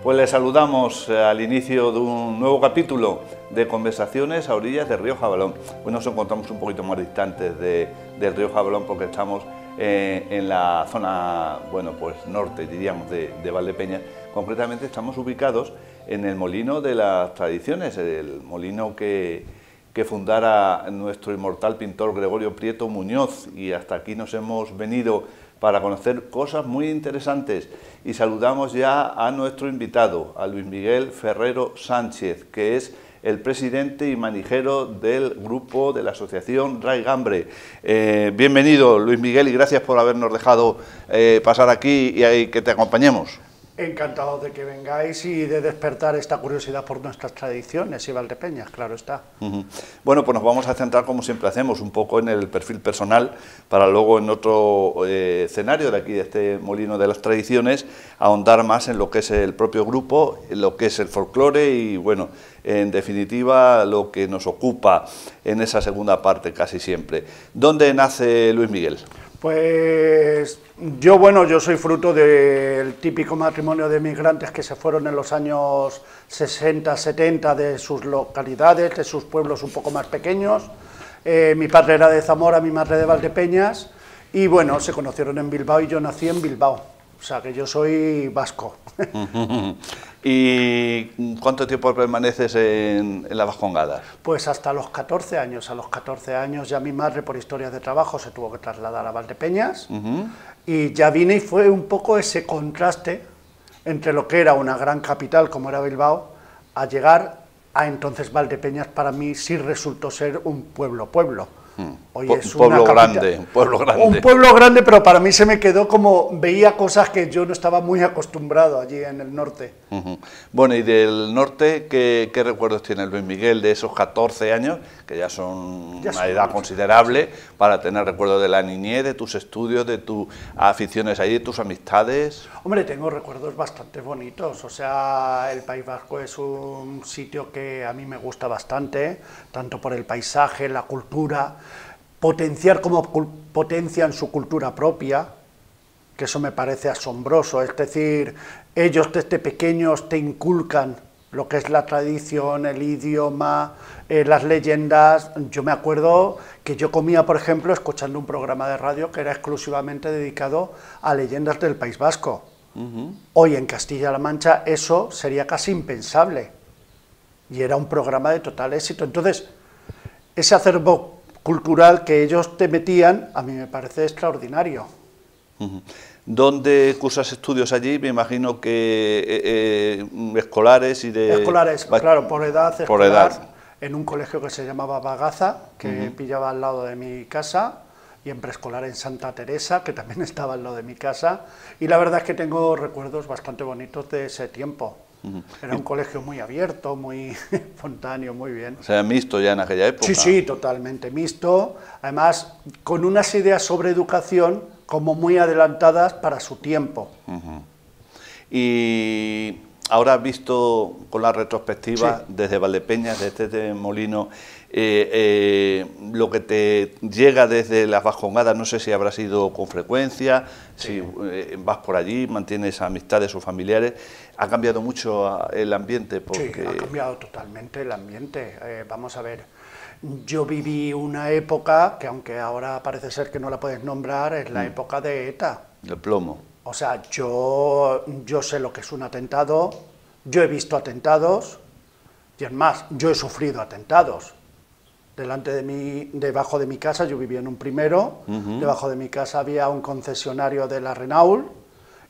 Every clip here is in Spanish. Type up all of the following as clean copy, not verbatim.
Pues les saludamos al inicio de un nuevo capítulo de Conversaciones a orillas del río Jabalón. Hoy nos encontramos un poquito más distantes del río Jabalón porque estamos en la zona, bueno, pues norte, diríamos, de Valdepeñas. Concretamente estamos ubicados en el Molino de las Tradiciones, el molino que fundara nuestro inmortal pintor Gregorio Prieto Muñoz, y hasta aquí nos hemos venido para conocer cosas muy interesantes, y saludamos ya a nuestro invitado, a Luis Miguel Ferrero Sánchez, que es el presidente y manijero del grupo de la asociación Raigambre. Bienvenido, Luis Miguel, y gracias por habernos dejado pasar aquí y que te acompañemos. Encantado de que vengáis y de despertar esta curiosidad por nuestras tradiciones y Valdepeñas, claro está. Bueno, pues nos vamos a centrar, como siempre hacemos, un poco en el perfil personal, para luego en otro escenario de aquí, de este Molino de las Tradiciones, ahondar más en lo que es el propio grupo, en lo que es el folclore y, bueno, en definitiva, lo que nos ocupa en esa segunda parte casi siempre. ¿Dónde nace Luis Miguel? Pues yo soy fruto del típico matrimonio de migrantes que se fueron en los años 60, 70 de sus localidades, de sus pueblos un poco más pequeños. Mi padre era de Zamora, mi madre de Valdepeñas, y bueno, se conocieron en Bilbao y yo nací en Bilbao, o sea que yo soy vasco. ¿Y cuánto tiempo permaneces en las Vascongadas? Pues hasta los 14 años. A los 14 años ya mi madre, por historias de trabajo, se tuvo que trasladar a Valdepeñas, y ya vine, y fue un poco ese contraste entre lo que era una gran capital como era Bilbao, a llegar a entonces Valdepeñas. Para mí sí resultó ser un pueblo. Hoy es un pueblo grande. Un pueblo grande, pero para mí se me quedó como, veía cosas que yo no estaba muy acostumbrado allí en el norte. Bueno, y del norte, ¿qué recuerdos tiene Luis Miguel de esos 14 años, que ya son una edad considerable, para tener recuerdos de la niñez, de tus estudios, de tus aficiones ahí, de tus amistades? Hombre, tengo recuerdos bastante bonitos. O sea, el País Vasco es un sitio que a mí me gusta bastante, tanto por el paisaje, la cultura, potenciar como potencian su cultura propia, que eso me parece asombroso. Es decir, ellos desde pequeños te inculcan lo que es la tradición, el idioma, las leyendas. Yo me acuerdo que yo comía, por ejemplo, escuchando un programa de radio que era exclusivamente dedicado a leyendas del País Vasco. Hoy en Castilla-La Mancha eso sería casi impensable, y era un programa de total éxito. Entonces, ese acervo cultural que ellos te metían, a mí me parece extraordinario. ¿Dónde cursas estudios allí? Me imagino que escolares y de... Escolares, claro, por edad. Por edad. En un colegio que se llamaba Bagaza, que pillaba al lado de mi casa, y en preescolar en Santa Teresa, que también estaba al lado de mi casa, y la verdad es que tengo recuerdos bastante bonitos de ese tiempo. Era un colegio muy abierto, muy espontáneo, muy bien. O sea, mixto ya en aquella época. Sí, totalmente mixto, además con unas ideas sobre educación como muy adelantadas para su tiempo. Y ahora has visto con la retrospectiva, desde Valdepeñas, desde este molino, lo que te llega desde las Vascongadas, no sé si habrás ido con frecuencia, si vas por allí, mantienes amistades o familiares. ¿Ha cambiado mucho el ambiente? Porque... Sí, ha cambiado totalmente el ambiente. Vamos a ver, yo viví una época que, aunque ahora parece ser que no la puedes nombrar, es la época de ETA. El plomo. O sea, yo sé lo que es un atentado, yo he visto atentados, y es más, yo he sufrido atentados. Debajo de mi casa, yo vivía en un primero, debajo de mi casa había un concesionario de la Renault,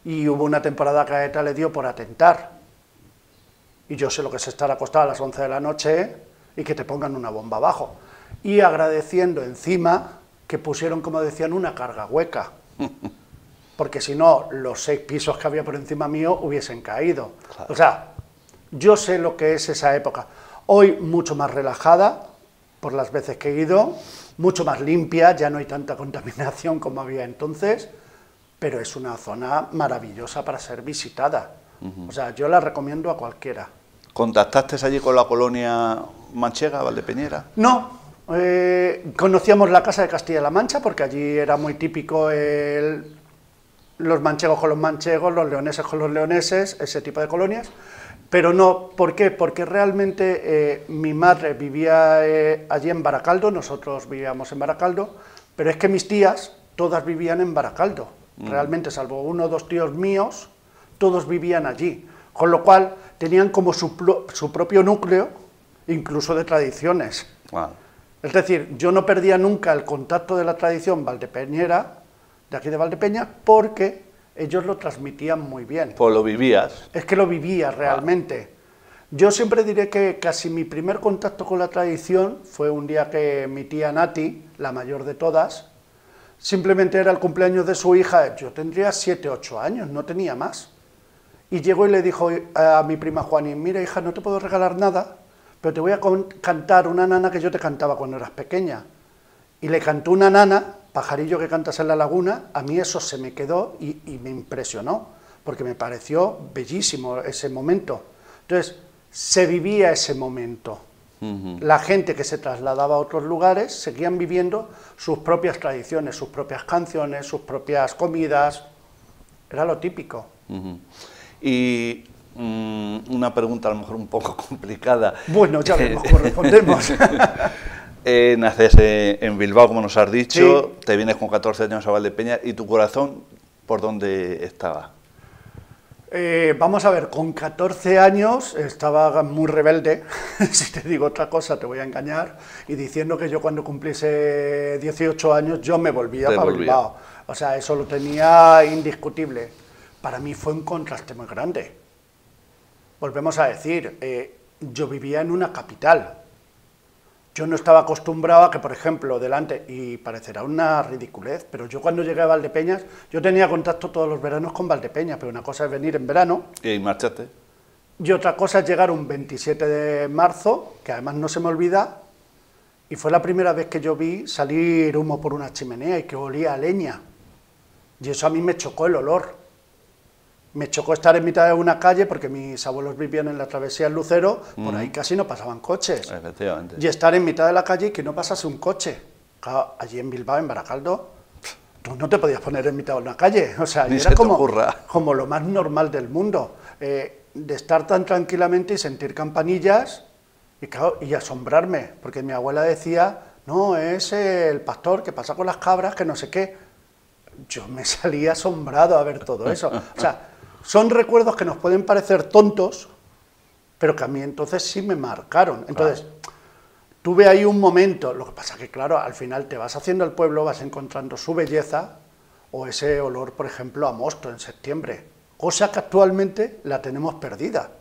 y hubo una temporada que a ETA le dio por atentar. Y yo sé lo que es estar acostado a las 11 de la noche y que te pongan una bomba abajo. Y agradeciendo encima que pusieron, como decían, una carga hueca. Porque si no, los 6 pisos que había por encima mío hubiesen caído. Claro. O sea, yo sé lo que es esa época. Hoy mucho más relajada, por las veces que he ido, mucho más limpia, ya no hay tanta contaminación como había entonces, pero es una zona maravillosa para ser visitada. O sea, yo la recomiendo a cualquiera. ¿Contactaste allí con la colonia manchega, valdepeñera? No, conocíamos la Casa de Castilla-La Mancha, porque allí era muy típico los manchegos con los manchegos, los leoneses con los leoneses, ese tipo de colonias. Pero no, ¿por qué? Porque realmente mi madre vivía allí en Baracaldo, nosotros vivíamos en Baracaldo, pero es que mis tías todas vivían en Baracaldo, realmente, salvo uno o dos tíos míos, todos vivían allí, con lo cual tenían como su propio núcleo, incluso de tradiciones. Wow. Es decir, yo no perdía nunca el contacto de la tradición valdepeñera, de aquí de Valdepeñas, porque ellos lo transmitían muy bien. Pues lo vivías. Es que lo vivía realmente. Yo siempre diré que casi mi primer contacto con la tradición fue un día que mi tía Nati, la mayor de todas, simplemente era el cumpleaños de su hija, yo tendría 7, 8 años, no tenía más. Y llegó y le dijo a mi prima Juani, mira hija, no te puedo regalar nada, pero te voy a cantar una nana que yo te cantaba cuando eras pequeña. Y le cantó una nana, pajarillo que cantas en la laguna, a mí eso se me quedó y me impresionó, porque me pareció bellísimo ese momento. Entonces, se vivía ese momento. La gente que se trasladaba a otros lugares seguían viviendo sus propias tradiciones, sus propias canciones, sus propias comidas, era lo típico. Y una pregunta a lo mejor un poco complicada. Bueno, ya vemos cómo respondemos. Naces en Bilbao, como nos has dicho, sí. Te vienes con 14 años a Valdepeñas, ¿y tu corazón por dónde estaba? Vamos a ver, con 14 años estaba muy rebelde, si te digo otra cosa te voy a engañar, y diciendo que yo cuando cumpliese 18 años yo me volvía para Bilbao. O sea, eso lo tenía indiscutible. Para mí fue un contraste muy grande. Volvemos a decir, yo vivía en una capital. Yo no estaba acostumbrado a que, por ejemplo, delante, y parecerá una ridiculez, pero yo cuando llegué a Valdepeñas, yo tenía contacto todos los veranos con Valdepeñas, pero una cosa es venir en verano. Y marchaste. Y otra cosa es llegar un 27 de marzo, que además no se me olvida, y fue la primera vez que yo vi salir humo por una chimenea y que olía a leña. Y eso a mí me chocó el olor. Me chocó estar en mitad de una calle, porque mis abuelos vivían en la travesía del Lucero, por ahí casi no pasaban coches. Efectivamente. Y estar en mitad de la calle y que no pasase un coche. Claro, allí en Bilbao, en Baracaldo, tú no te podías poner en mitad de una calle. O sea, era como lo más normal del mundo. De estar tan tranquilamente y sentir campanillas y, claro, y asombrarme, porque mi abuela decía, no, es el pastor que pasa con las cabras, que no sé qué. Yo me salía asombrado a ver todo eso. O sea, son recuerdos que nos pueden parecer tontos, pero que a mí entonces sí me marcaron. Entonces, tuve ahí un momento, lo que pasa que, claro, al final te vas haciendo el pueblo, vas encontrando su belleza, o ese olor, por ejemplo, a mosto en septiembre, cosa que actualmente la tenemos perdida,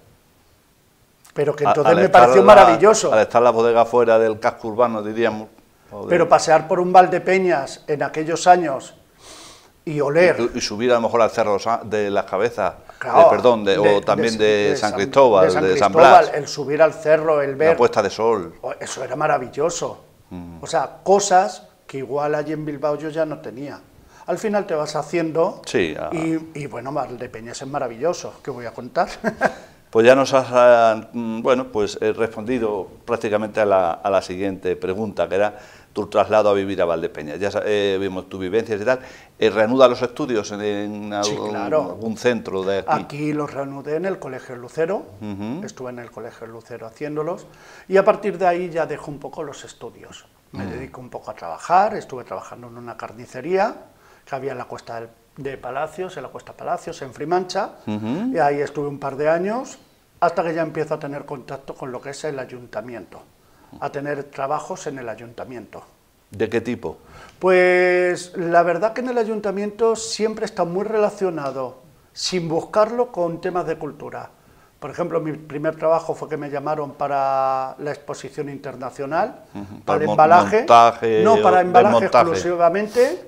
pero que entonces me pareció maravilloso. Al estar la bodega fuera del casco urbano, diríamos. Pero pasear por un Valdepeñas en aquellos años y oler. Y subir a lo mejor al Cerro de las Cabezas, claro, o también de San Cristóbal, de San Blas. El subir al cerro, el ver... La puesta de sol. Eso era maravilloso. O sea, cosas que igual allí en Bilbao yo ya no tenía. Al final te vas haciendo, sí, y bueno, Valdepeñas es maravilloso, ¿qué voy a contar? Pues ya nos has respondido prácticamente a la siguiente pregunta, que era tu traslado a vivir a Valdepeñas. Ya vimos tus vivencias y tal. ¿Reanuda los estudios en algún centro de aquí? Aquí los reanudé en el Colegio Lucero, estuve en el Colegio Lucero haciéndolos, y a partir de ahí ya dejo un poco los estudios. Me dedico un poco a trabajar, estuve trabajando en una carnicería que había en la Cuesta de Palacios, en la Cuesta Palacios, en Frimancha, y ahí estuve un par de años, hasta que ya empiezo a tener contacto con lo que es el ayuntamiento, a tener trabajos en el ayuntamiento. ¿De qué tipo? Pues la verdad que en el ayuntamiento siempre está muy relacionado, sin buscarlo, con temas de cultura. Por ejemplo, mi primer trabajo fue que me llamaron para la exposición internacional, para el embalaje, para embalaje exclusivamente.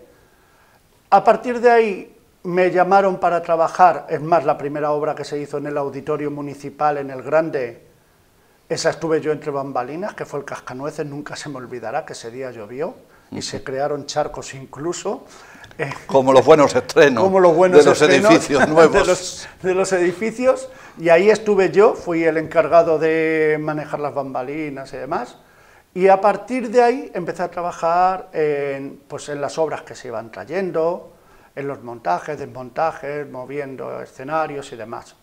A partir de ahí me llamaron para trabajar, es más, la primera obra que se hizo en el auditorio municipal, en el Grande, esa estuve yo entre bambalinas, que fue el Cascanueces, nunca se me olvidará que ese día llovió y se crearon charcos incluso. Como los buenos estrenos, como los buenos de los edificios nuevos. de los edificios, y ahí estuve yo, fui el encargado de manejar las bambalinas y demás, y a partir de ahí empecé a trabajar en las obras que se iban trayendo, en los montajes, desmontajes, moviendo escenarios y demás.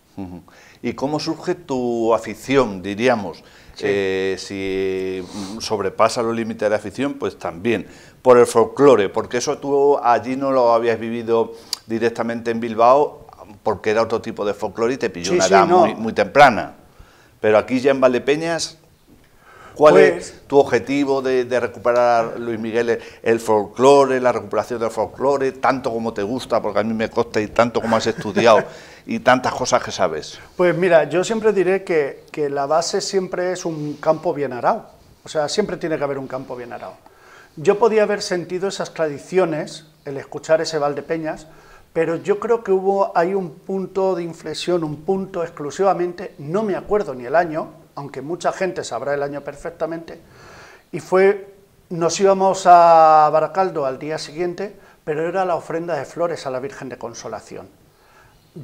¿Y cómo surge tu afición, diríamos? Sí. Si sobrepasa los límites de la afición, pues también por el folclore, porque eso tú allí no lo habías vivido directamente en Bilbao, porque era otro tipo de folclore y te pilló una edad muy temprana. Pero aquí ya en Valdepeñas, ¿cuál es tu objetivo de recuperar, Luis Miguel, el folclore, la recuperación del folclore, tanto como te gusta, porque a mí me consta y tanto como has estudiado y tantas cosas que sabes? Pues mira, yo siempre diré que la base siempre es un campo bien arado, o sea, siempre tiene que haber un campo bien arado. Yo podía haber sentido esas tradiciones, el escuchar ese Valdepeñas, pero yo creo que hay un punto de inflexión, un punto exclusivamente, no me acuerdo ni el año, aunque mucha gente sabrá el año perfectamente, y nos íbamos a Baracaldo al día siguiente, pero era la ofrenda de flores a la Virgen de Consolación.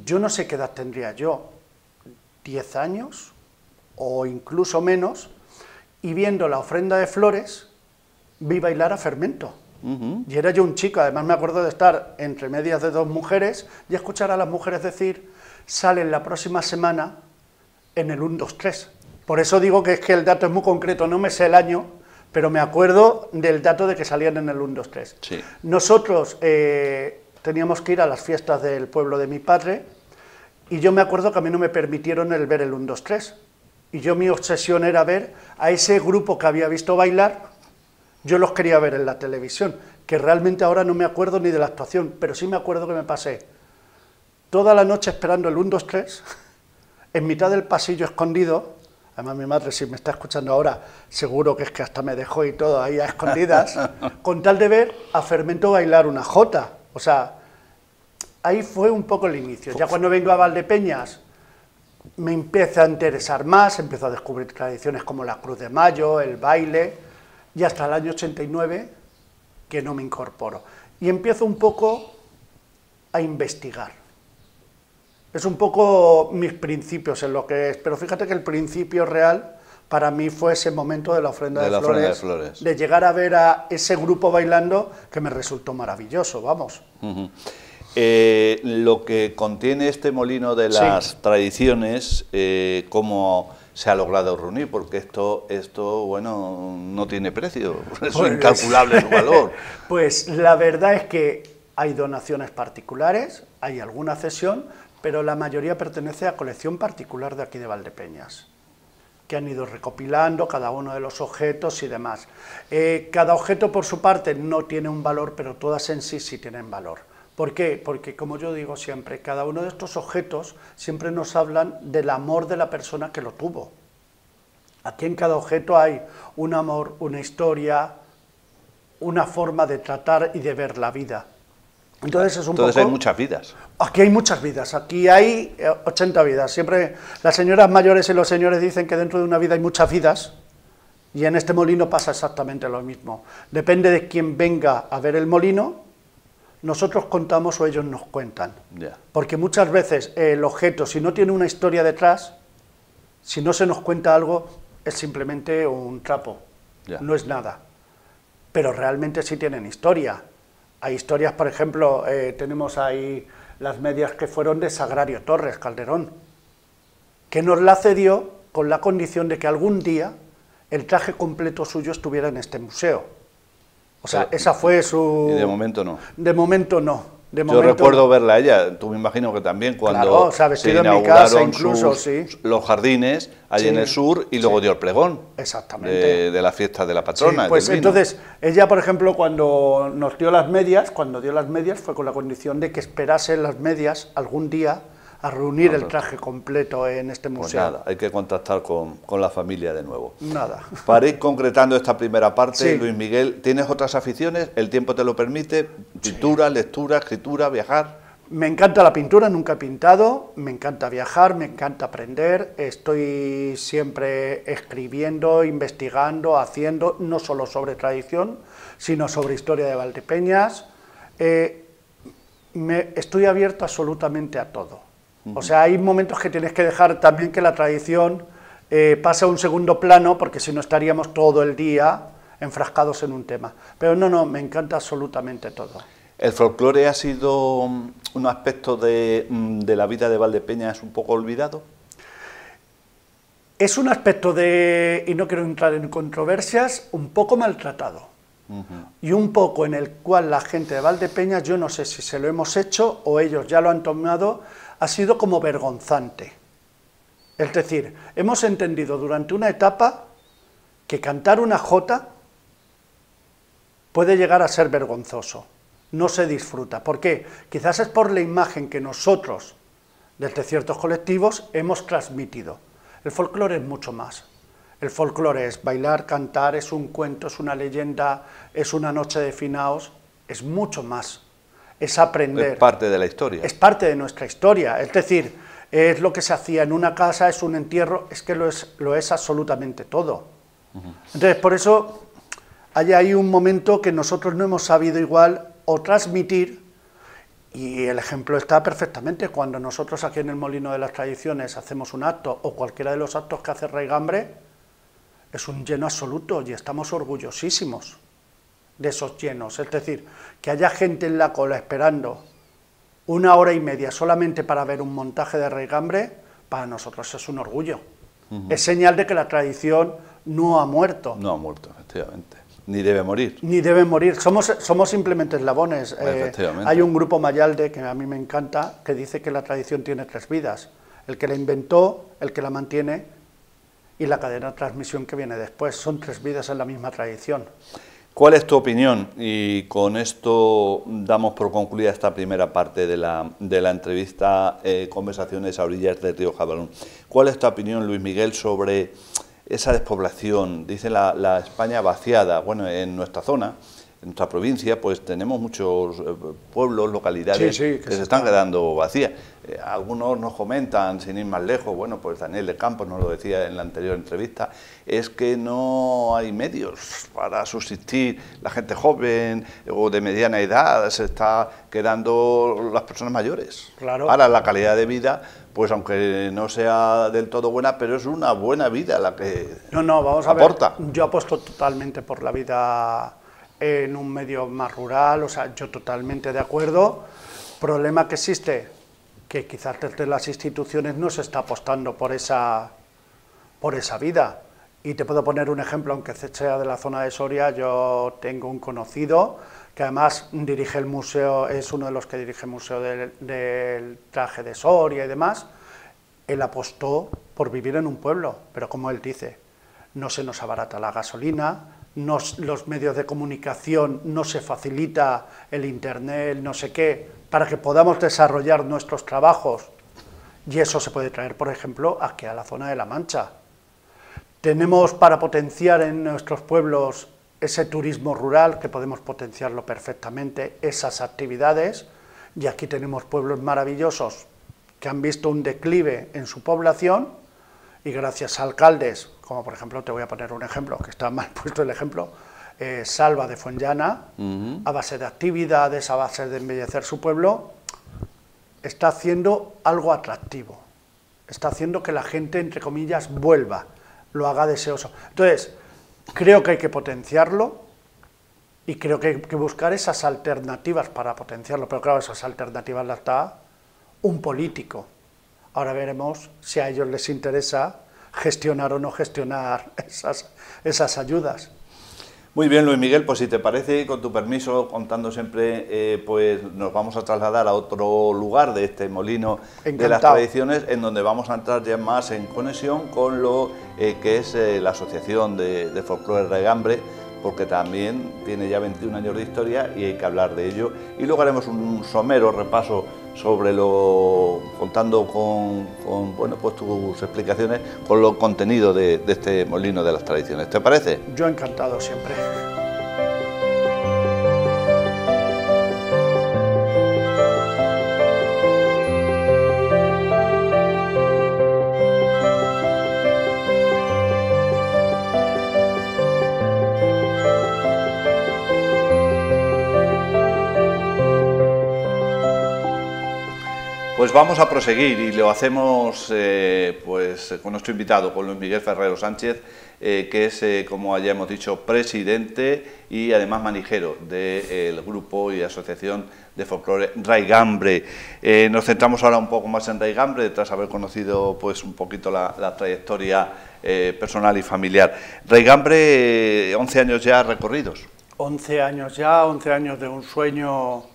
Yo no sé qué edad tendría yo, 10 años o incluso menos, y viendo la ofrenda de flores, vi bailar a Fermento. Y era yo un chico, además me acuerdo de estar entre medias de dos mujeres y escuchar a las mujeres decir, salen la próxima semana en el 1, 2, 3. Por eso digo que es que el dato es muy concreto, no me sé el año, pero me acuerdo del dato de que salían en el 1, 2, 3. Sí. Nosotros teníamos que ir a las fiestas del pueblo de mi padre y yo me acuerdo que a mí no me permitieron el ver el 1, 2, 3. Y mi obsesión era ver a ese grupo que había visto bailar. Yo los quería ver en la televisión, que realmente ahora no me acuerdo ni de la actuación, pero sí me acuerdo que me pasé toda la noche esperando el 1, 2, 3, en mitad del pasillo escondido. Además mi madre, si me está escuchando ahora, seguro que es que hasta me dejó y todo ahí a escondidas, con tal de ver a Fermento bailar una jota. O sea, ahí fue un poco el inicio. Ya cuando vengo a Valdepeñas me empieza a interesar más, empiezo a descubrir tradiciones como la Cruz de Mayo, el baile, y hasta el año 89 que no me incorporo. Y empiezo un poco a investigar. Es un poco mis principios en lo que es, pero fíjate que el principio real para mí fue ese momento de la ofrenda de flores, de llegar a ver a ese grupo bailando que me resultó maravilloso, vamos. Lo que contiene este molino de las tradiciones, ¿cómo se ha logrado reunir? Porque esto bueno, no tiene precio, es incalculable su valor. Pues la verdad es que hay donaciones particulares, hay alguna cesión, pero la mayoría pertenece a colección particular de aquí de Valdepeñas, que han ido recopilando cada uno de los objetos y demás. Cada objeto por su parte no tiene un valor, pero todas en sí sí tienen valor. ¿Por qué? Porque, como yo digo siempre, cada uno de estos objetos siempre nos hablan del amor de la persona que lo tuvo. Aquí en cada objeto hay un amor, una historia, una forma de tratar y de ver la vida. Entonces hay muchas vidas. Aquí hay muchas vidas, aquí hay 80 vidas. Siempre las señoras mayores y los señores dicen que dentro de una vida hay muchas vidas, y en este molino pasa exactamente lo mismo. Depende de quién venga a ver el molino, nosotros contamos o ellos nos cuentan. Porque muchas veces el objeto, si no tiene una historia detrás, si no se nos cuenta algo, es simplemente un trapo, no es nada. Pero realmente sí tienen historia. Hay historias, por ejemplo, tenemos ahí las medias que fueron de Sagrario Torres Calderón, que nos la cedió con la condición de que algún día el traje completo suyo estuviera en este museo. O sea, esa fue su... Y de momento no. De momento no. Yo recuerdo verla a ella, tú me imagino que también, cuando se inauguraron los jardines allí en el sur, y luego dio el pregón de la fiesta de la patrona. Sí, pues entonces, ella, por ejemplo, cuando nos dio las medias, fue con la condición de que esperase las medias algún día a reunir el traje completo en este museo. Pues nada, hay que contactar con la familia de nuevo. Nada. Para ir concretando esta primera parte, Luis Miguel, ¿tienes otras aficiones? ¿El tiempo te lo permite? ¿Pintura, lectura, escritura, viajar? Me encanta la pintura, nunca he pintado, me encanta viajar, me encanta aprender, estoy siempre escribiendo, investigando, haciendo, no solo sobre tradición, sino sobre historia de Valdepeñas. Estoy abierto absolutamente a todo. O sea, hay momentos que tienes que dejar también que la tradición pase a un segundo plano, porque si no estaríamos todo el día enfrascados en un tema. Pero no, me encanta absolutamente todo. ¿El folclore ha sido un aspecto de la vida de Valdepeñas un poco olvidado? Es un aspecto y no quiero entrar en controversias, un poco maltratado. Y un poco en el cual la gente de Valdepeñas, yo no sé si se lo hemos hecho o ellos ya lo han tomado, ha sido como vergonzante. Es decir, hemos entendido durante una etapa que cantar una jota puede llegar a ser vergonzoso, no se disfruta. ¿Por qué? Quizás es por la imagen que nosotros, desde ciertos colectivos, hemos transmitido. El folclore es mucho más. El folclore es bailar, cantar, es un cuento, es una leyenda, es una noche de finaos, es mucho más. Es aprender. Es parte de la historia. Es parte de nuestra historia. Es decir, es lo que se hacía en una casa, es un entierro, es que lo es absolutamente todo. Entonces, por eso hay ahí un momento que nosotros no hemos sabido igual o transmitir, y el ejemplo está perfectamente cuando nosotros aquí en el Molino de las Tradiciones hacemos un acto, o cualquiera de los actos que hace Raigambre, es un lleno absoluto y estamos orgullosísimos de esos llenos. Es decir, que haya gente en la cola esperando 1 hora y media solamente para ver un montaje de Raigambre, para nosotros es un orgullo. Es señal de que la tradición no ha muerto. No ha muerto, efectivamente. Ni debe morir. Ni debe morir. Somos simplemente eslabones. Hay un grupo Mayalde, que a mí me encanta, que dice que la tradición tiene 3 vidas. El que la inventó, el que la mantiene y la cadena de transmisión que viene después. Son 3 vidas en la misma tradición. ¿Cuál es tu opinión? Y con esto damos por concluida esta primera parte de la entrevista, Conversaciones a orillas del río Jabalón. ¿Cuál es tu opinión, Luis Miguel, sobre esa despoblación? Dice la España vaciada. Bueno, en nuestra zona, en nuestra provincia, pues tenemos muchos pueblos, localidades que se están quedando vacías. Algunos nos comentan, sin ir más lejos, bueno, pues Daniel de Campos nos lo decía en la anterior entrevista, es que no hay medios para subsistir. La gente joven o de mediana edad se está quedando las personas mayores. Claro. Ahora la calidad de vida, pues aunque no sea del todo buena, pero es una buena vida la que vamos aporta. A ver, yo apuesto totalmente por la vida en un medio más rural, o sea, yo totalmente de acuerdo. Problema que existe, que quizás desde las instituciones no se está apostando por esa vida. Y te puedo poner un ejemplo, aunque sea de la zona de Soria. Yo tengo un conocido que además dirige el museo, es uno de los que dirige el museo del traje de Soria y demás. Él apostó por vivir en un pueblo, pero como él dice, no se nos abarata la gasolina, los medios de comunicación, no se facilita el internet, no sé qué, para que podamos desarrollar nuestros trabajos, y eso se puede traer, por ejemplo, aquí a la zona de La Mancha. Tenemos para potenciar en nuestros pueblos ese turismo rural, que podemos potenciarlo perfectamente, esas actividades, y aquí tenemos pueblos maravillosos que han visto un declive en su población, y gracias a alcaldes, como por ejemplo, te voy a poner un ejemplo, que está mal puesto el ejemplo, Salva de Fuenllana, a base de actividades, a base de embellecer su pueblo, está haciendo algo atractivo, está haciendo que la gente, entre comillas, vuelva, lo haga deseoso. Entonces, creo que hay que potenciarlo y creo que hay que buscar esas alternativas para potenciarlo, pero claro, esas alternativas las da un político. Ahora veremos si a ellos les interesa gestionar o no gestionar esas ayudas. Muy bien, Luis Miguel, pues si te parece, con tu permiso, contando siempre, pues nos vamos a trasladar a otro lugar de este Molino de las Tradiciones, en donde vamos a entrar ya más en conexión con lo que es la Asociación de Folclore Raigambre, porque también tiene ya 21 años de historia y hay que hablar de ello. Y luego haremos un somero repaso sobre contando con bueno, pues tus explicaciones con los contenidos de este Molino de las Tradiciones. ¿Te parece? Yo encantado siempre. Pues Pues vamos a proseguir y lo hacemos pues con nuestro invitado, con Luis Miguel Ferrero Sánchez, que es, como ya hemos dicho, presidente y además manijero del grupo y asociación de folclore Raigambre. Nos centramos ahora un poco más en Raigambre, tras haber conocido pues un poquito la trayectoria personal y familiar. Raigambre, 11 años ya recorridos. 11 años ya, 11 años de un sueño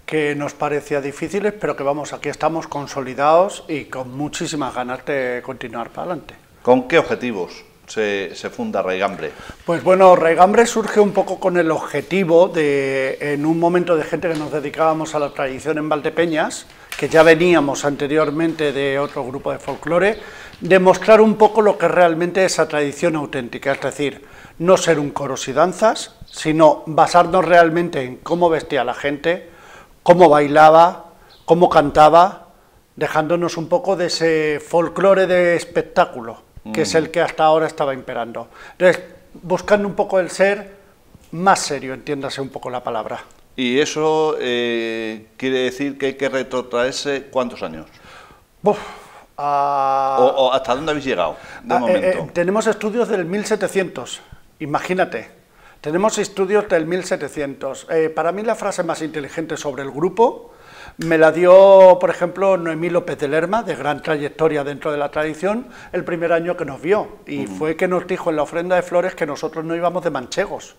que nos parecía difíciles, pero que vamos, aquí estamos consolidados y con muchísimas ganas de continuar para adelante. ¿Con qué objetivos se funda Raigambre? Pues bueno, Raigambre surge un poco con el objetivo de, en un momento de gente que nos dedicábamos a la tradición en Valdepeñas, que ya veníamos anteriormente de otro grupo de folclore, demostrar un poco lo que realmente es esa tradición auténtica, es decir, no ser un coros y danzas, sino basarnos realmente en cómo vestía la gente, cómo bailaba, cómo cantaba, dejándonos un poco de ese folclore de espectáculo, que es el que hasta ahora estaba imperando. Entonces, buscando un poco el ser más serio, entiéndase un poco la palabra. ¿Y eso quiere decir que hay que retrotraerse cuántos años? ¿O hasta dónde habéis llegado de momento? Tenemos estudios del 1700, imagínate. Tenemos estudios del 1700. Para mí la frase más inteligente sobre el grupo me la dio, por ejemplo, Noemí López de Lerma, de gran trayectoria dentro de la tradición, el primer año que nos vio. Y fue que nos dijo en la ofrenda de flores que nosotros no íbamos de manchegos,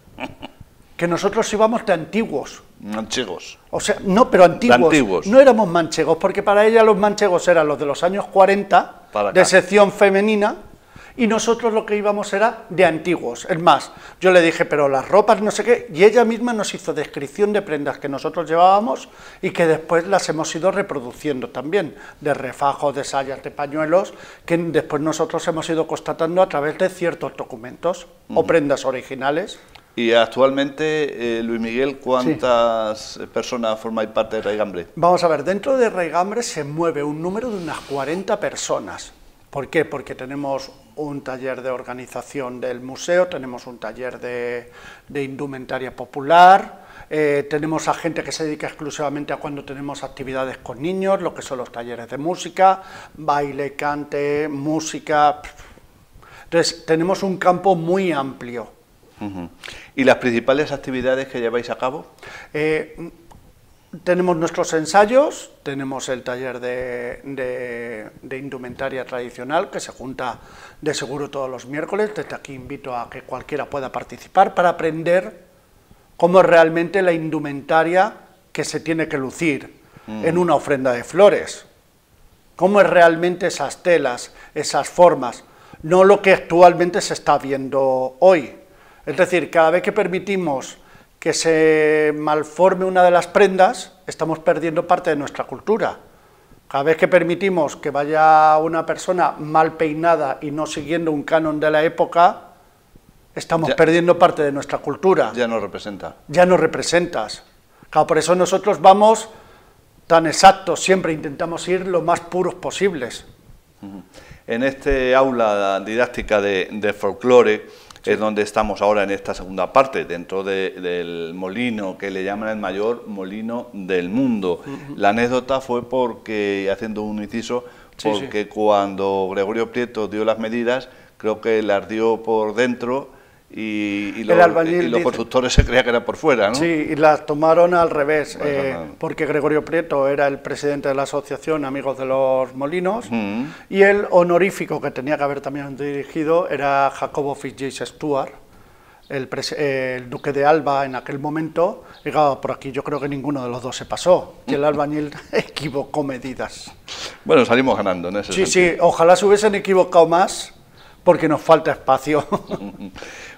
que nosotros íbamos de antiguos. Manchegos. O sea, no, pero antiguos. No éramos manchegos, porque para ella los manchegos eran los de los años 40, de sección femenina, y nosotros lo que íbamos era de antiguos. Es más, yo le dije, pero las ropas no sé qué, y ella misma nos hizo descripción de prendas que nosotros llevábamos y que después las hemos ido reproduciendo también, de refajos, de sayas, de pañuelos, que después nosotros hemos ido constatando a través de ciertos documentos o prendas originales. Y actualmente, Luis Miguel, ¿cuántas personas formáis parte de Raigambre? Vamos a ver, dentro de Raigambre se mueve un número de unas 40 personas. ¿Por qué? Porque tenemos un taller de organización del museo, tenemos un taller de indumentaria popular, tenemos a gente que se dedica exclusivamente a cuando tenemos actividades con niños, lo que son los talleres de música, baile, cante, música. Entonces, tenemos un campo muy amplio. ¿Y las principales actividades que lleváis a cabo? Tenemos nuestros ensayos, tenemos el taller de indumentaria tradicional, que se junta de seguro todos los miércoles. Desde aquí invito a que cualquiera pueda participar para aprender cómo es realmente la indumentaria que se tiene que lucir en una ofrenda de flores. Cómo es realmente esas telas, esas formas, no lo que actualmente se está viendo hoy. Es decir, cada vez que permitimos que se malforme una de las prendas, estamos perdiendo parte de nuestra cultura. Cada vez que permitimos que vaya una persona mal peinada y no siguiendo un canon de la época, estamos perdiendo parte de nuestra cultura. Ya no representa. Ya no representas. Claro, por eso nosotros vamos tan exactos, siempre intentamos ir lo más puros posibles. En este aula didáctica de folclore, es donde estamos ahora en esta segunda parte, dentro del molino, que le llaman el mayor molino del mundo. La anécdota fue porque, haciendo un inciso, porque cuando Gregorio Prieto dio las medidas, creo que las dio por dentro y los constructores se creían que era por fuera, ¿no? Sí, y las tomaron al revés, porque Gregorio Prieto era el presidente de la asociación Amigos de los Molinos, y el honorífico que tenía que haber también dirigido era Jacobo Fitzgerald, el duque de Alba en aquel momento. Y claro, por aquí yo creo que ninguno de los dos se pasó, y el albañil equivocó medidas. Bueno, salimos ganando en ese sentido. Sí, ojalá se hubiesen equivocado más, porque nos falta espacio.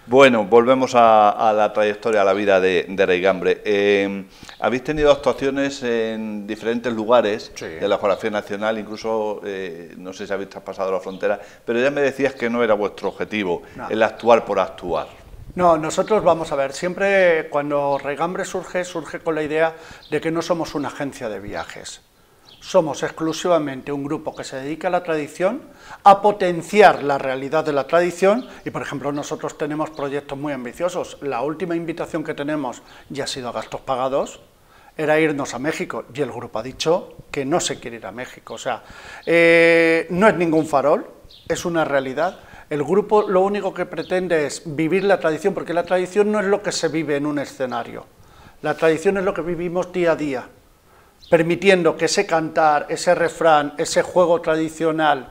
Bueno, volvemos a la trayectoria, a la vida de Raigambre. Habéis tenido actuaciones en diferentes lugares de la Geografía Nacional, incluso, no sé si habéis traspasado la frontera, pero ya me decías que no era vuestro objetivo, el actuar por actuar. No, nosotros, vamos a ver, siempre cuando Raigambre surge con la idea de que no somos una agencia de viajes. Somos exclusivamente un grupo que se dedica a la tradición, a potenciar la realidad de la tradición, y por ejemplo nosotros tenemos proyectos muy ambiciosos. La última invitación que tenemos ya ha sido a gastos pagados, era irnos a México, y el grupo ha dicho que no se quiere ir a México. O sea, no es ningún farol, es una realidad. El grupo lo único que pretende es vivir la tradición, porque la tradición no es lo que se vive en un escenario, la tradición es lo que vivimos día a día, permitiendo que ese cantar, ese refrán, ese juego tradicional,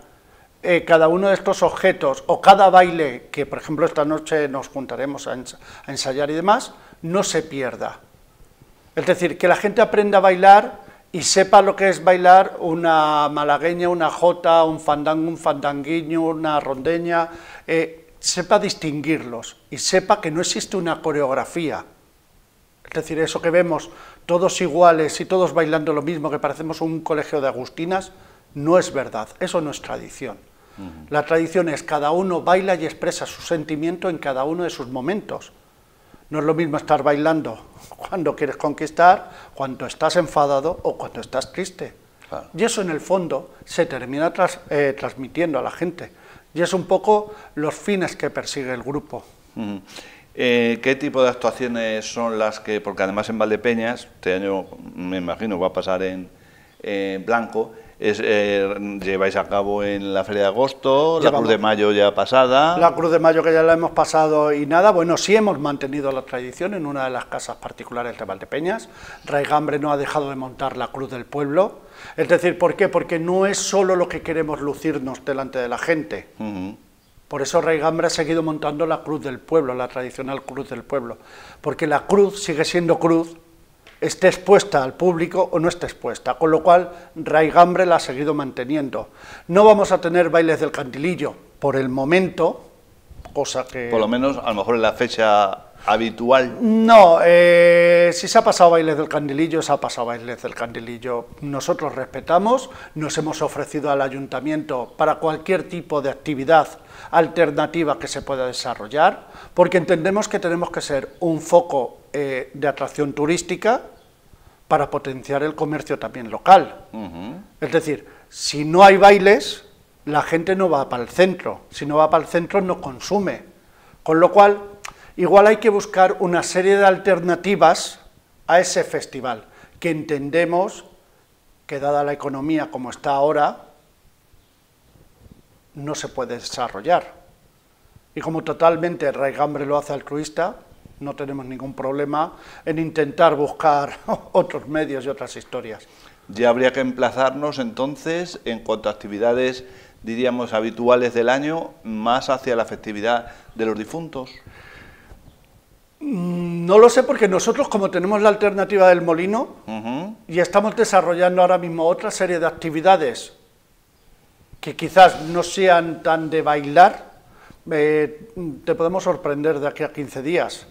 cada uno de estos objetos o cada baile, que por ejemplo esta noche nos juntaremos a ensayar y demás, no se pierda. Es decir, que la gente aprenda a bailar y sepa lo que es bailar una malagueña, una jota, un fandango, un fandanguiño, una rondeña, sepa distinguirlos y sepa que no existe una coreografía. Es decir, eso que vemos todos iguales y todos bailando lo mismo, que parecemos un colegio de agustinas, no es verdad, eso no es tradición. La tradición es cada uno baila y expresa su sentimiento en cada uno de sus momentos. No es lo mismo estar bailando cuando quieres conquistar, cuando estás enfadado o cuando estás triste. Claro. Y eso en el fondo se termina transmitiendo a la gente. Y es un poco los fines que persigue el grupo. ¿Qué tipo de actuaciones son las que, porque además en Valdepeñas, este año me imagino va a pasar en blanco, lleváis a cabo en la Feria de Agosto, la Cruz de Mayo ya pasada? La Cruz de Mayo que ya la hemos pasado y nada, bueno, sí hemos mantenido la tradición en una de las casas particulares de Valdepeñas. Raigambre no ha dejado de montar la Cruz del Pueblo, es decir, ¿por qué? Porque no es solo lo que queremos lucirnos delante de la gente. Por eso Raigambre ha seguido montando la Cruz del Pueblo, la tradicional Cruz del Pueblo, porque la cruz sigue siendo cruz, esté expuesta al público o no esté expuesta, con lo cual Raigambre la ha seguido manteniendo. No vamos a tener bailes del cantilillo por el momento, cosa que... Por lo menos, a lo mejor en la fecha habitual. No, si se ha pasado bailes del cantilillo, se ha pasado bailes del cantilillo. Nosotros respetamos, nos hemos ofrecido al ayuntamiento para cualquier tipo de actividad alternativa que se pueda desarrollar, porque entendemos que tenemos que ser un foco de atracción turística para potenciar el comercio también local. Es decir, si no hay bailes, la gente no va para el centro, si no va para el centro no consume, con lo cual igual hay que buscar una serie de alternativas a ese festival, que entendemos que dada la economía como está ahora, no se puede desarrollar. Y como totalmente Raigambre lo hace altruista, no tenemos ningún problema en intentar buscar otros medios y otras historias. Ya habría que emplazarnos entonces, en cuanto a actividades, diríamos, habituales del año, más hacia la festividad de los difuntos. No lo sé, porque nosotros, como tenemos la alternativa del molino, y estamos desarrollando ahora mismo otra serie de actividades que quizás no sean tan de bailar, te podemos sorprender de aquí a 15 días.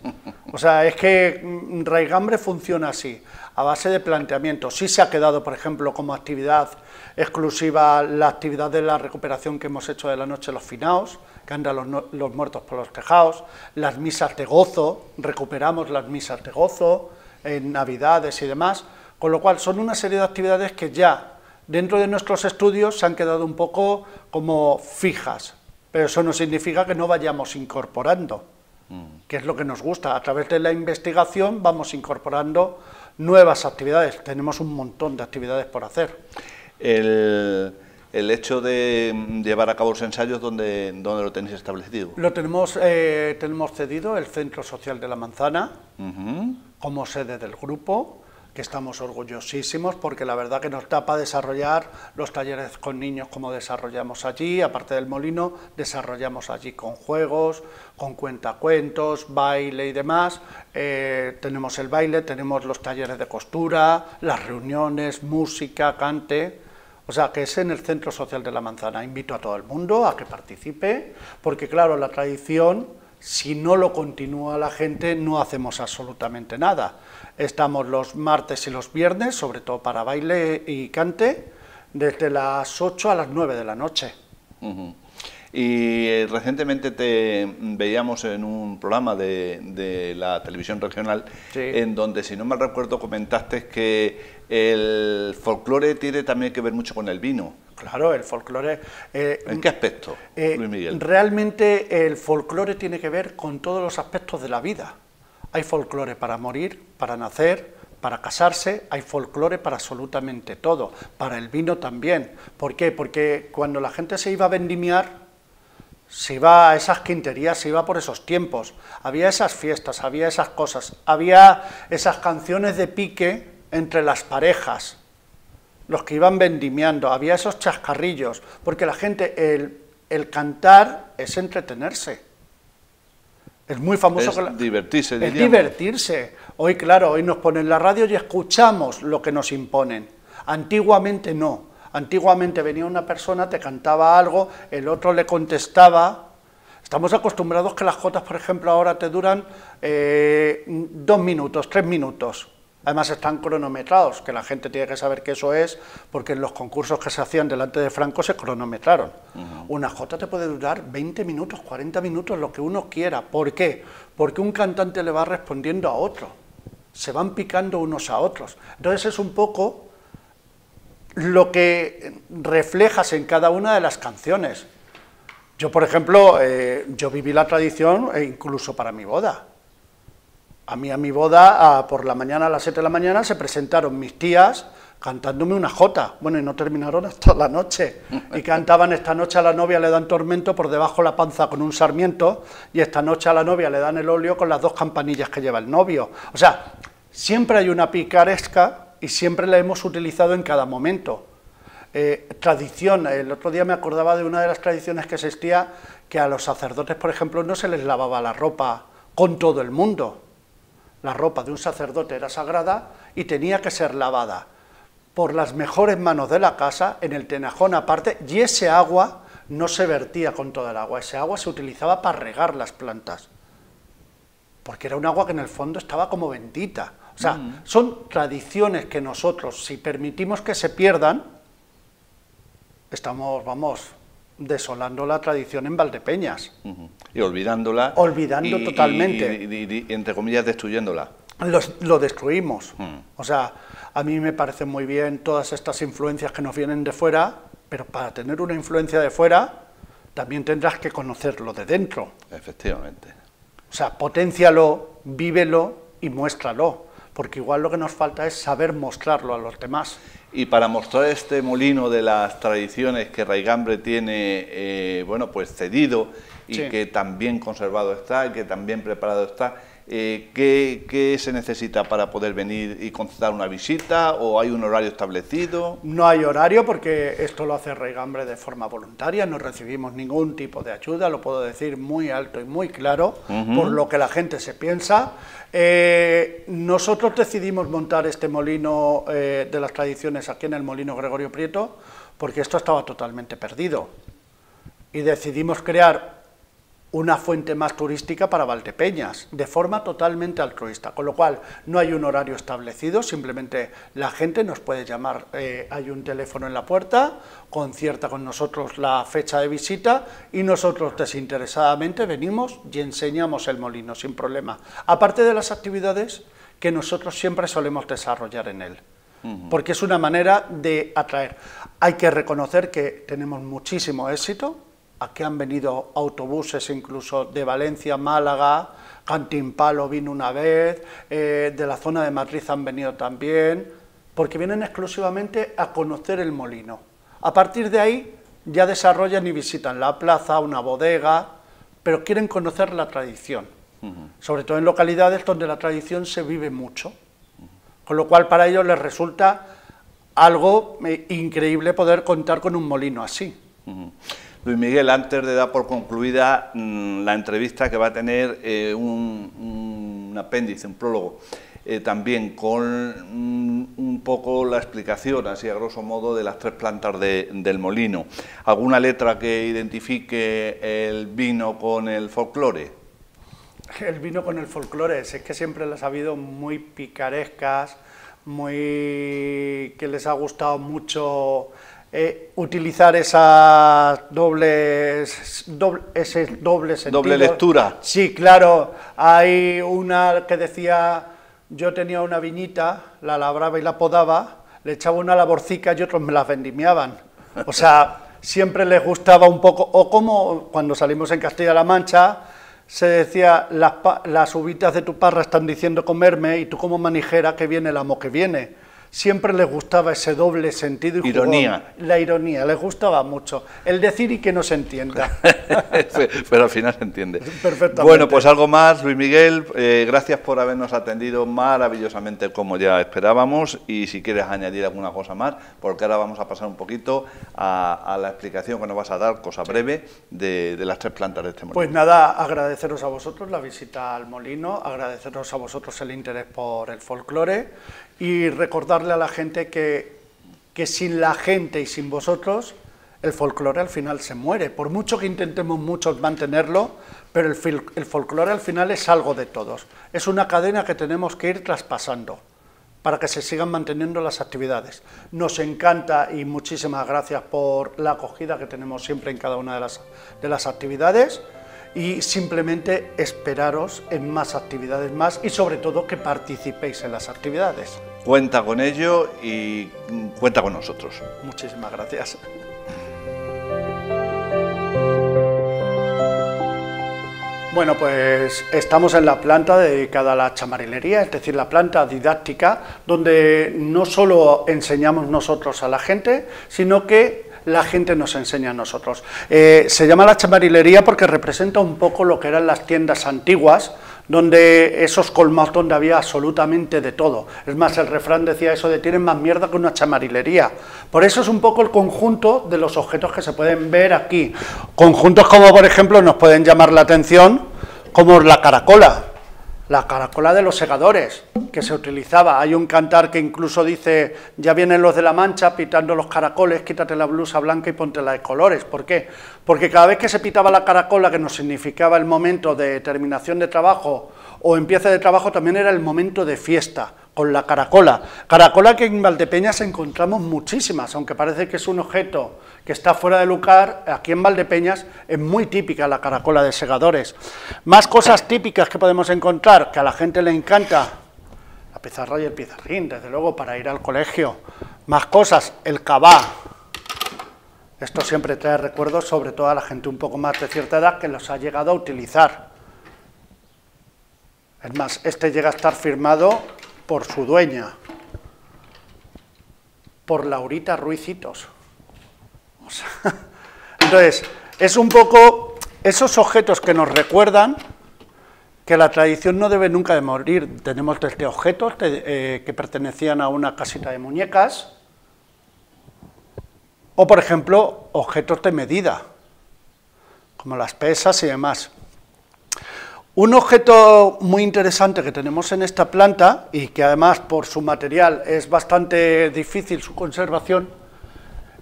O sea, es que Raigambre funciona así, a base de planteamiento. Sí se ha quedado, por ejemplo, como actividad exclusiva la actividad de la recuperación que hemos hecho de la Noche de los Finaos, que andan los muertos por los tejados, las misas de gozo, recuperamos las misas de gozo en Navidades y demás, con lo cual son una serie de actividades que ya dentro de nuestros estudios se han quedado un poco como fijas, pero eso no significa que no vayamos incorporando, que es lo que nos gusta. A través de la investigación vamos incorporando nuevas actividades, tenemos un montón de actividades por hacer. El hecho de llevar a cabo los ensayos, ¿dónde lo tenéis establecido? Lo tenemos cedido el Centro Social de la Manzana, como sede del grupo, que estamos orgullosísimos, porque la verdad que nos da para desarrollar los talleres con niños como desarrollamos allí, aparte del molino, desarrollamos allí con juegos, con cuentacuentos, baile y demás. Tenemos el baile, tenemos los talleres de costura, las reuniones, música, cante. O sea, que es en el Centro Social de la Manzana. Invito a todo el mundo a que participe, porque claro, la tradición, si no lo continúa la gente, no hacemos absolutamente nada. Estamos los martes y los viernes, sobre todo para baile y cante, desde las 8 a las 9 de la noche. Y recientemente te veíamos en un programa de la televisión regional, sí, en donde, si no mal recuerdo, comentaste que el folclore tiene también que ver mucho con el vino. Claro, el folclore... ¿En qué aspecto, Luis Miguel? Realmente el folclore tiene que ver con todos los aspectos de la vida. Hay folclore para morir, para nacer, para casarse, hay folclore para absolutamente todo, para el vino también. ¿Por qué? Porque cuando la gente se iba a vendimiar, se iba a esas quinterías, se iba por esos tiempos, había esas fiestas, había esas cosas, había esas canciones de pique entre las parejas, los que iban vendimiando, había esos chascarrillos, porque la gente, el cantar es entretenerse. Es muy famoso. Es divertirse, diríamos. Es divertirse. Hoy, claro, hoy nos ponen la radio y escuchamos lo que nos imponen. Antiguamente no. Antiguamente venía una persona, te cantaba algo, el otro le contestaba. Estamos acostumbrados que las jotas, por ejemplo, ahora te duran 2 minutos, 3 minutos. Además están cronometrados, que la gente tiene que saber que eso es, porque en los concursos que se hacían delante de Franco se cronometraron. Una jota te puede durar 20 minutos, 40 minutos, lo que uno quiera. ¿Por qué? Porque un cantante le va respondiendo a otro, se van picando unos a otros. Entonces es un poco lo que reflejas en cada una de las canciones. Yo, por ejemplo, yo viví la tradición incluso para mi boda. A mi boda, por la mañana, a las 7 de la mañana, se presentaron mis tías cantándome una jota. Bueno, y no terminaron hasta la noche. Y cantaban: esta noche a la novia le dan tormento, por debajo la panza con un sarmiento, y esta noche a la novia le dan el óleo con las 2 campanillas que lleva el novio. O sea, siempre hay una picaresca y siempre la hemos utilizado en cada momento. Tradición, el otro día me acordaba de una de las tradiciones que existía, que a los sacerdotes, por ejemplo, no se les lavaba la ropa con todo el mundo. La ropa de un sacerdote era sagrada y tenía que ser lavada por las mejores manos de la casa, en el tenajón aparte, y ese agua no se vertía con toda el agua, ese agua se utilizaba para regar las plantas, porque era un agua que en el fondo estaba como bendita. O sea, son tradiciones que nosotros, si permitimos que se pierdan, estamos, vamos, desolando la tradición en Valdepeñas. Y olvidándola. Olvidando totalmente. Y, entre comillas, destruyéndola. Lo destruimos. O sea, a mí me parecen muy bien todas estas influencias que nos vienen de fuera, pero para tener una influencia de fuera, también tendrás que conocerlo de dentro. Efectivamente. O sea, potencialo, vívelo y muéstralo, porque igual lo que nos falta es saber mostrarlo a los demás. Y para mostrar este molino de las tradiciones que Raigambre tiene, bueno, pues cedido y Sí. que también conservado está, que también preparado está, ¿qué se necesita para poder venir y concertar una visita, o hay un horario establecido? No hay horario, porque esto lo hace Raigambre de forma voluntaria, no recibimos ningún tipo de ayuda, lo puedo decir muy alto y muy claro, por lo que la gente se piensa. Nosotros decidimos montar este molino de las tradiciones aquí en el Molino Gregorio Prieto, porque esto estaba totalmente perdido, y decidimos crear una fuente más turística para Valdepeñas, de forma totalmente altruista, con lo cual no hay un horario establecido, simplemente la gente nos puede llamar, hay un teléfono en la puerta, concierta con nosotros la fecha de visita y nosotros desinteresadamente venimos y enseñamos el molino sin problema, aparte de las actividades que nosotros siempre solemos desarrollar en él, porque es una manera de atraer. Hay que reconocer que tenemos muchísimo éxito. Aquí han venido autobuses incluso de Valencia, Málaga, Cantimpalo vino una vez, de la zona de Madrid han venido también, porque vienen exclusivamente a conocer el molino. A partir de ahí ya desarrollan y visitan la plaza, una bodega, pero quieren conocer la tradición, sobre todo en localidades donde la tradición se vive mucho, con lo cual para ellos les resulta algo increíble poder contar con un molino así. Luis Miguel, antes de dar por concluida la entrevista, que va a tener un apéndice, un prólogo, también con un poco la explicación, así a grosso modo, de las 3 plantas del molino. ¿Alguna letra que identifique el vino con el folclore? El vino con el folclore, es que siempre las ha habido muy picarescas, muy que les ha gustado mucho utilizar ese doble sentido. Doble lectura. Sí, claro. Hay una que decía: yo tenía una viñita, la labraba y la podaba, le echaba una laborcica y otros me las vendimiaban. O sea, siempre les gustaba un poco, o como cuando salimos en Castilla-La Mancha, se decía, las uvitas de tu parra están diciendo comerme, y tú como manijera que viene el amo que viene. Siempre les gustaba ese doble sentido y ironía. La ironía, les gustaba mucho. El decir y que no se entienda. Pero al final se entiende. Perfectamente. Bueno, pues algo más, Luis Miguel. Gracias por habernos atendido maravillosamente como ya esperábamos. Y si quieres añadir alguna cosa más, porque ahora vamos a pasar un poquito a la explicación que nos vas a dar, cosa breve, de las 3 plantas de este molino. Pues nada, agradeceros a vosotros la visita al molino, agradeceros a vosotros el interés por el folclore y recordarle a la gente que sin la gente y sin vosotros el folclore al final se muere. Por mucho que intentemos muchos mantenerlo, pero el folclore al final es algo de todos. Es una cadena que tenemos que ir traspasando para que se sigan manteniendo las actividades. Nos encanta y muchísimas gracias por la acogida que tenemos siempre en cada una de las actividades. Y simplemente esperaros en más actividades más y sobre todo que participéis en las actividades. Cuenta con ello y cuenta con nosotros. Muchísimas gracias. Bueno, pues estamos en la planta dedicada a la chamarilería, es decir, la planta didáctica, donde no solo enseñamos nosotros a la gente, sino que la gente nos enseña a nosotros. Se llama la chamarilería porque representa un poco lo que eran las tiendas antiguas, donde esos colmados donde había absolutamente de todo. Es más, el refrán decía eso de tienen más mierda que una chamarilería. Por eso es un poco el conjunto de los objetos que se pueden ver aquí. Conjuntos como, por ejemplo, nos pueden llamar la atención, como la caracola de los segadores, que se utilizaba. Hay un cantar que incluso dice, ya vienen los de la Mancha pitando los caracoles, quítate la blusa blanca y póntela de colores. ¿Por qué? Porque cada vez que se pitaba la caracola, que nos significaba el momento de terminación de trabajo o empiece de trabajo, también era el momento de fiesta, con la caracola. Caracola que en Valdepeñas encontramos muchísimas, aunque parece que es un objeto que está fuera de lugar, aquí en Valdepeñas es muy típica la caracola de segadores. Más cosas típicas que podemos encontrar, que a la gente le encanta, la pizarra y el pizarrín, desde luego, para ir al colegio. Más cosas, el cabá. Esto siempre trae recuerdos, sobre todo a la gente un poco más de cierta edad, que los ha llegado a utilizar. Es más, este llega a estar firmado por su dueña, por Laurita Ruicitos. O sea, entonces, es un poco esos objetos que nos recuerdan que la tradición no debe nunca de morir. Tenemos desde objetos que pertenecían a una casita de muñecas, o por ejemplo, objetos de medida, como las pesas y demás. Un objeto muy interesante que tenemos en esta planta, y que además por su material es bastante difícil su conservación,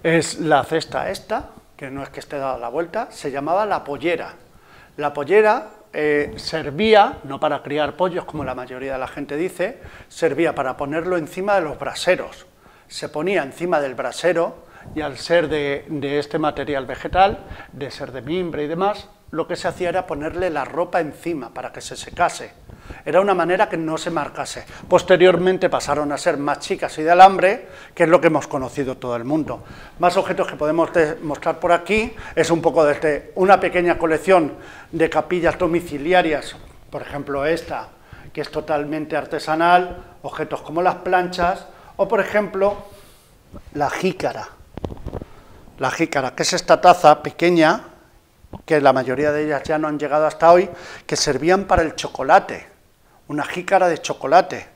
es la cesta esta, que no es que esté dada la vuelta, se llamaba la pollera. La pollera servía, no para criar pollos como la mayoría de la gente dice, servía para ponerlo encima de los braseros. Se ponía encima del brasero y al ser de este material vegetal, de ser de mimbre y demás, lo que se hacía era ponerle la ropa encima para que se secase. Era una manera que no se marcase. Posteriormente pasaron a ser más chicas y de alambre, que es lo que hemos conocido todo el mundo. Más objetos que podemos mostrar por aquí, es un poco desde una pequeña colección de capillas domiciliarias, por ejemplo esta, que es totalmente artesanal, objetos como las planchas, o por ejemplo, la jícara. La jícara, que es esta taza pequeña, que la mayoría de ellas ya no han llegado hasta hoy, que servían para el chocolate, una jícara de chocolate.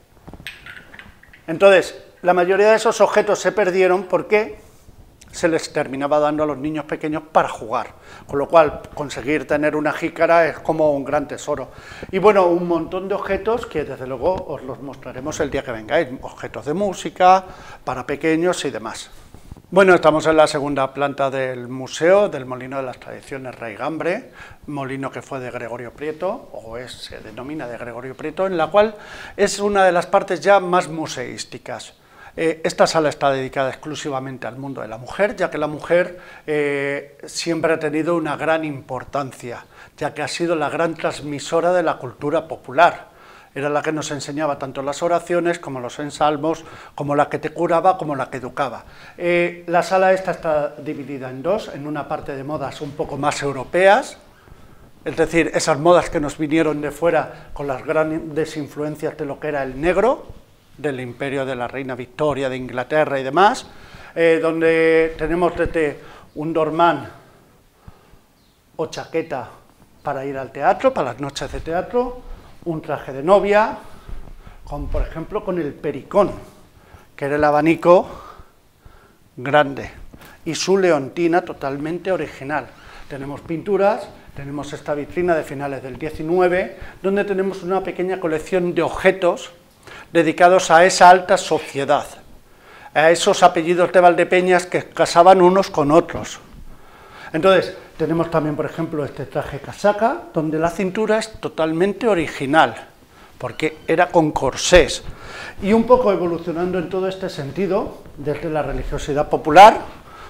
Entonces, la mayoría de esos objetos se perdieron porque se les terminaba dando a los niños pequeños para jugar, con lo cual conseguir tener una jícara es como un gran tesoro. Y bueno, un montón de objetos que desde luego os los mostraremos el día que vengáis, objetos de música, para pequeños y demás. Bueno, estamos en la segunda planta del Museo del Molino de las Tradiciones Raigambre, molino que fue de Gregorio Prieto, se denomina de Gregorio Prieto, en la cual es una de las partes ya más museísticas. Esta sala está dedicada exclusivamente al mundo de la mujer, ya que la mujer siempre ha tenido una gran importancia, ya que ha sido la gran transmisora de la cultura popular. Era la que nos enseñaba tanto las oraciones como los ensalmos, como la que te curaba, como la que educaba. La sala esta está dividida en dos, en una parte de modas un poco más europeas, es decir, esas modas que nos vinieron de fuera con las grandes influencias de lo que era el negro, del imperio de la reina Victoria, de Inglaterra y demás, donde tenemos desde un dormán o chaqueta para ir al teatro, para las noches de teatro, un traje de novia, por ejemplo con el pericón, que era el abanico grande, y su leontina totalmente original. Tenemos pinturas, tenemos esta vitrina de finales del 19, donde tenemos una pequeña colección de objetos dedicados a esa alta sociedad, a esos apellidos de Valdepeñas que casaban unos con otros. Entonces, tenemos también, por ejemplo, este traje casaca, donde la cintura es totalmente original, porque era con corsés. Y un poco evolucionando en todo este sentido, desde la religiosidad popular,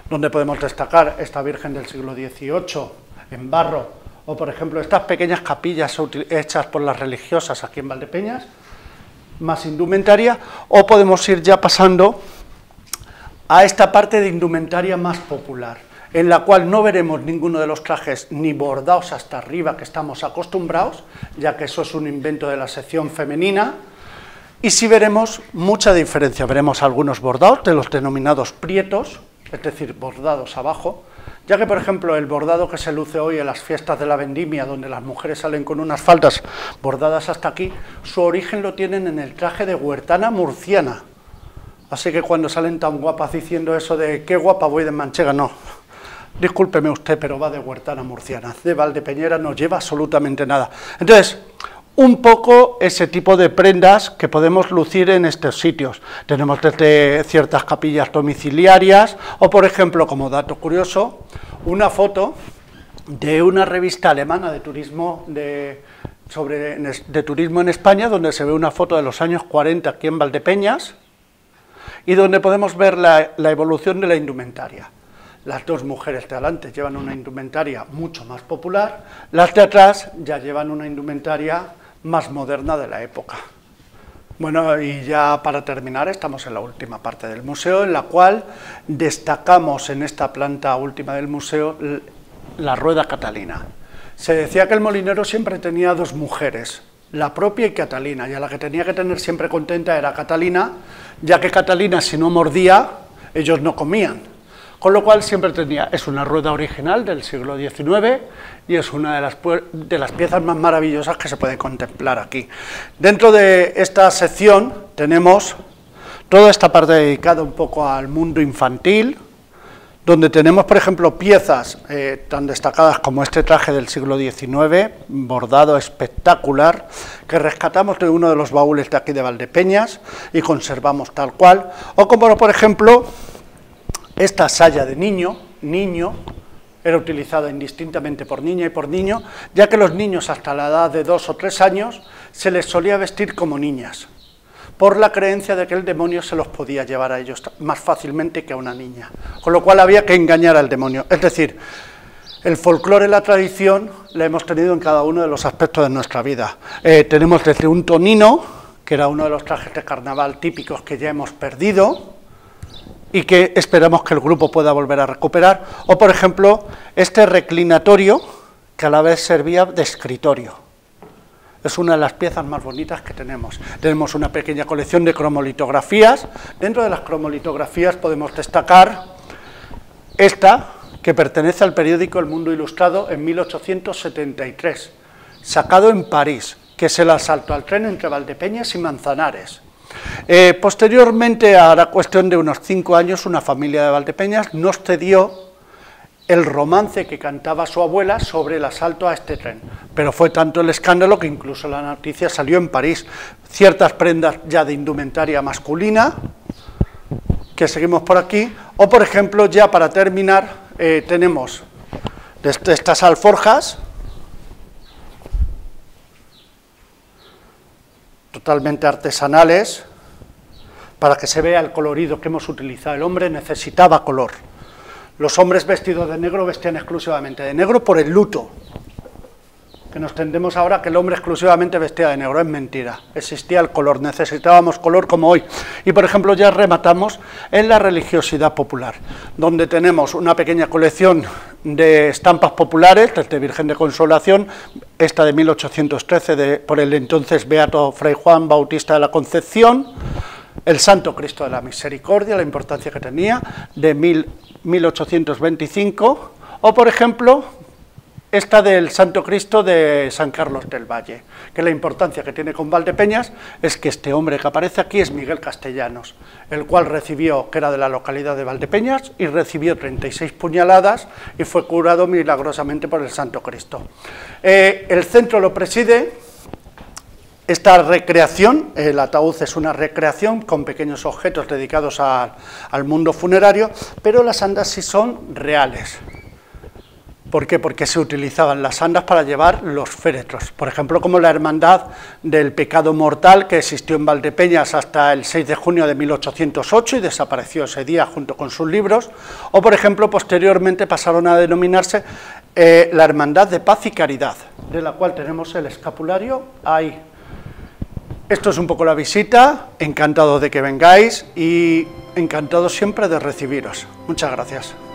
donde podemos destacar esta Virgen del siglo XVIII en barro, o por ejemplo estas pequeñas capillas hechas por las religiosas aquí en Valdepeñas, más indumentaria, o podemos ir ya pasando a esta parte de indumentaria más popular, en la cual no veremos ninguno de los trajes ni bordados hasta arriba que estamos acostumbrados, ya que eso es un invento de la sección femenina, y sí veremos mucha diferencia. Veremos algunos bordados de los denominados prietos, es decir, bordados abajo, ya que por ejemplo el bordado que se luce hoy en las fiestas de la vendimia, donde las mujeres salen con unas faldas bordadas hasta aquí, su origen lo tienen en el traje de huertana murciana. Así que cuando salen tan guapas diciendo eso de qué guapa voy de manchega, no, discúlpeme usted, pero va de huertana murciana, de Valdepeñera no lleva absolutamente nada. Entonces, un poco ese tipo de prendas que podemos lucir en estos sitios. Tenemos desde ciertas capillas domiciliarias, o por ejemplo, como dato curioso, una foto de una revista alemana de turismo, de turismo en España, donde se ve una foto de los años 40 aquí en Valdepeñas, y donde podemos ver la evolución de la indumentaria. Las dos mujeres de adelante llevan una indumentaria mucho más popular, las de atrás ya llevan una indumentaria más moderna de la época. Bueno, y ya para terminar, estamos en la última parte del museo, en la cual destacamos en esta planta última del museo la rueda Catalina. Se decía que el molinero siempre tenía dos mujeres, la propia y Catalina, y a la que tenía que tener siempre contenta era Catalina, ya que Catalina, si no mordía, ellos no comían. Con lo cual siempre tenía, es una rueda original del siglo XIX y es una de las piezas más maravillosas que se puede contemplar aquí. Dentro de esta sección tenemos toda esta parte dedicada un poco al mundo infantil, donde tenemos, por ejemplo, piezas tan destacadas como este traje del siglo XIX, bordado espectacular, que rescatamos de uno de los baúles de aquí de Valdepeñas y conservamos tal cual, o como por ejemplo esta saya de niño era utilizada indistintamente por niña y por niño, ya que los niños hasta la edad de 2 o 3 años se les solía vestir como niñas, por la creencia de que el demonio se los podía llevar a ellos más fácilmente que a una niña, con lo cual había que engañar al demonio. Es decir, el folclore, la tradición, la hemos tenido en cada uno de los aspectos de nuestra vida. Tenemos desde un tonino, que era uno de los trajes de carnaval típicos que ya hemos perdido, y que esperamos que el grupo pueda volver a recuperar, o por ejemplo, este reclinatorio que a la vez servía de escritorio. Es una de las piezas más bonitas que tenemos. Tenemos una pequeña colección de cromolitografías. Dentro de las cromolitografías podemos destacar esta, que pertenece al periódico El Mundo Ilustrado en 1873, sacado en París, que es el asalto al tren entre Valdepeñas y Manzanares. Posteriormente, a la cuestión de unos 5 años, una familia de Valdepeñas nos cedió el romance que cantaba su abuela sobre el asalto a este tren, pero fue tanto el escándalo que incluso la noticia salió en París. Ciertas prendas ya de indumentaria masculina, que seguimos por aquí, o por ejemplo, ya para terminar, tenemos estas alforjas, totalmente artesanales, para que se vea el colorido que hemos utilizado. El hombre necesitaba color. Los hombres vestidos de negro vestían exclusivamente de negro por el luto, que nos tendemos ahora que el hombre exclusivamente vestía de negro. Es mentira, existía el color, necesitábamos color como hoy. Y por ejemplo ya rematamos en la religiosidad popular, donde tenemos una pequeña colección de estampas populares, desde Virgen de Consolación, esta de 1813 por el entonces beato Fray Juan Bautista de la Concepción, el Santo Cristo de la Misericordia, la importancia que tenía, de 1825, o por ejemplo, esta del Santo Cristo de San Carlos del Valle, que la importancia que tiene con Valdepeñas es que este hombre que aparece aquí es Miguel Castellanos, el cual recibió, que era de la localidad de Valdepeñas, y recibió 36 puñaladas y fue curado milagrosamente por el Santo Cristo. El centro lo preside esta recreación, el ataúd es una recreación con pequeños objetos dedicados al mundo funerario, pero las andas sí son reales. ¿Por qué? Porque se utilizaban las andas para llevar los féretros, por ejemplo, como la Hermandad del Pecado Mortal, que existió en Valdepeñas hasta el 6 de junio de 1808 y desapareció ese día junto con sus libros, o por ejemplo, posteriormente pasaron a denominarse la Hermandad de Paz y Caridad, de la cual tenemos el escapulario ahí. Esto es un poco la visita, encantado de que vengáis y encantado siempre de recibiros. Muchas gracias.